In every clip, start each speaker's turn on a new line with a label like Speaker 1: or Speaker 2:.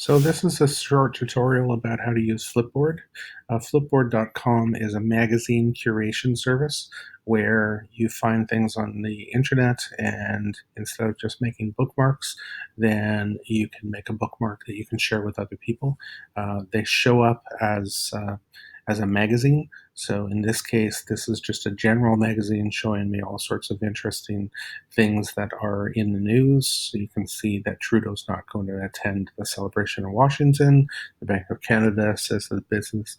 Speaker 1: So this is a short tutorial about how to use Flipboard. Flipboard.com is a magazine curation service where you find things on the internet, and instead of just making bookmarks, then you can make a bookmark that you can share with other people. They show up as a magazine. So in this case, this is just a general magazine showing me all sorts of interesting things that are in the news. So you can see that Trudeau's not going to attend the celebration in Washington. The Bank of Canada says the business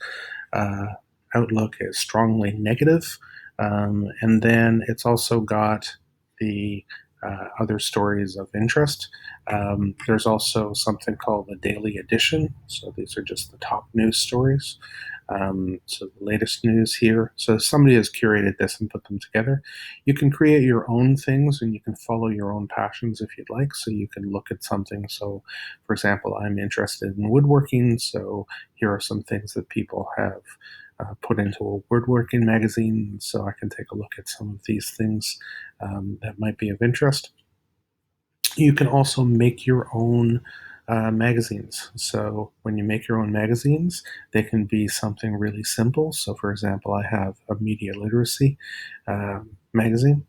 Speaker 1: outlook is strongly negative. And then it's also got the other stories of interest. There's also something called the Daily Edition. So these are just the top news stories. So the latest news here. So somebody has curated this and put them together. You can create your own things and you can follow your own passions if you'd like. So you can look at something. So for example, I'm interested in woodworking. So here are some things that people have put into a woodworking magazine. So I can take a look at some of these things that might be of interest. You can also make your own magazines. So when you make your own magazines, they can be something really simple. So for example, I have a media literacy magazine.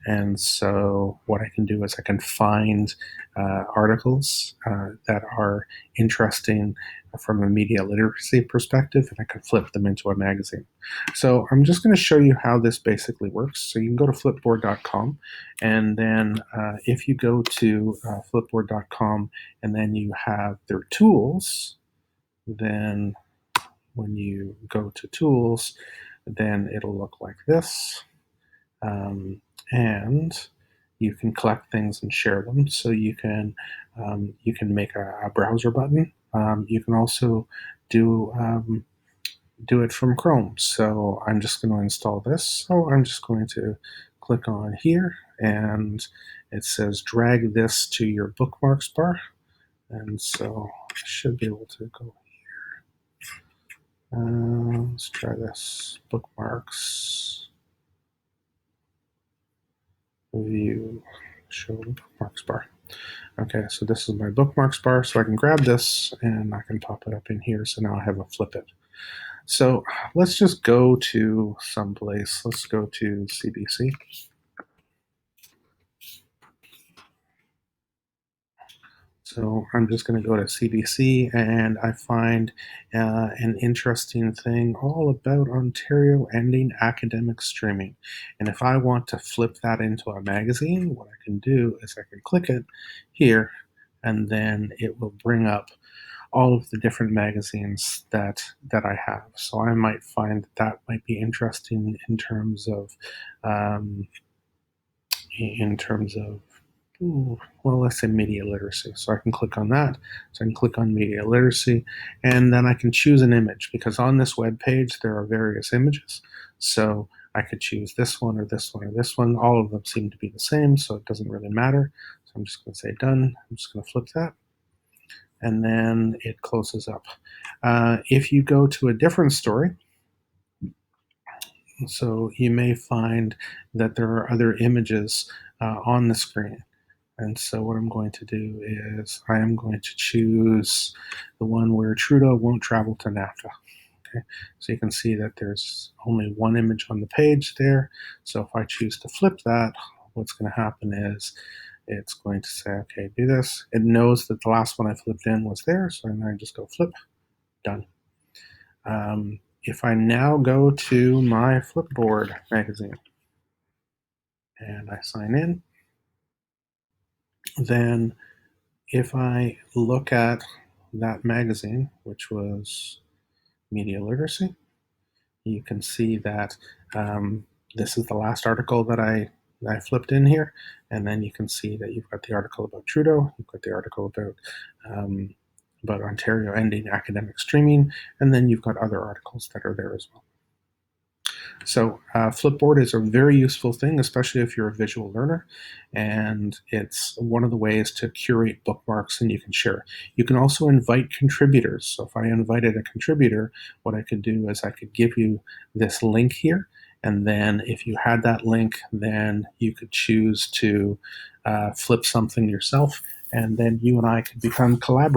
Speaker 1: And so what I can do is I can find articles that are interesting from a media literacy perspective, and I can flip them into a magazine. So I'm just going to show you how this basically works. So you can go to flipboard.com, and then if you go to flipboard.com and then you have their tools, then when you go to tools, then it'll look like this. And you can collect things and share them. So you can make a browser button. You can also do it from Chrome. So I'm just going to install this. So I'm just going to click on here, and it says drag this to your bookmarks bar. And so I should be able to go here. Let's try this. Bookmarks. View, show bookmarks bar. Okay, so this is my bookmarks bar, so I can grab this and I can pop it up in here. So now I have a flip it. So let's just go to someplace. Let's go to CBC. So I'm just going to go to CBC, and I find an interesting thing all about Ontario ending academic streaming. And if I want to flip that into a magazine, what I can do is I can click it here, and then it will bring up all of the different magazines that I have. So I might find that might be interesting in terms of well, let's say media literacy. So I can click on that. So I can click on media literacy, and then I can choose an image, because on this web page there are various images. So I could choose this one or this one or this one. All of them seem to be the same, so it doesn't really matter. So I'm just going to say done. I'm just going to flip that, and then it closes up. If you go to a different story, so you may find that there are other images on the screen. And so what I'm going to do is I am going to choose the one where Trudeau won't travel to NAFTA. Okay, so you can see that there's only one image on the page there. So if I choose to flip that, what's going to happen is it's going to say, okay, do this. It knows that the last one I flipped in was there, so then I just go flip, done. If I now go to my Flipboard magazine and I sign in, then if I look at that magazine, which was Media Literacy, you can see that this is the last article that I flipped in here, and then you can see that you've got the article about Trudeau, you've got the article about Ontario ending academic streaming, and then you've got other articles that are there as well. So Flipboard is a very useful thing, especially if you're a visual learner, and it's one of the ways to curate bookmarks, and you can share. You can also invite contributors. So if I invited a contributor, what I could do is I could give you this link here, and then if you had that link, then you could choose to flip something yourself, and then you and I could become collaborators.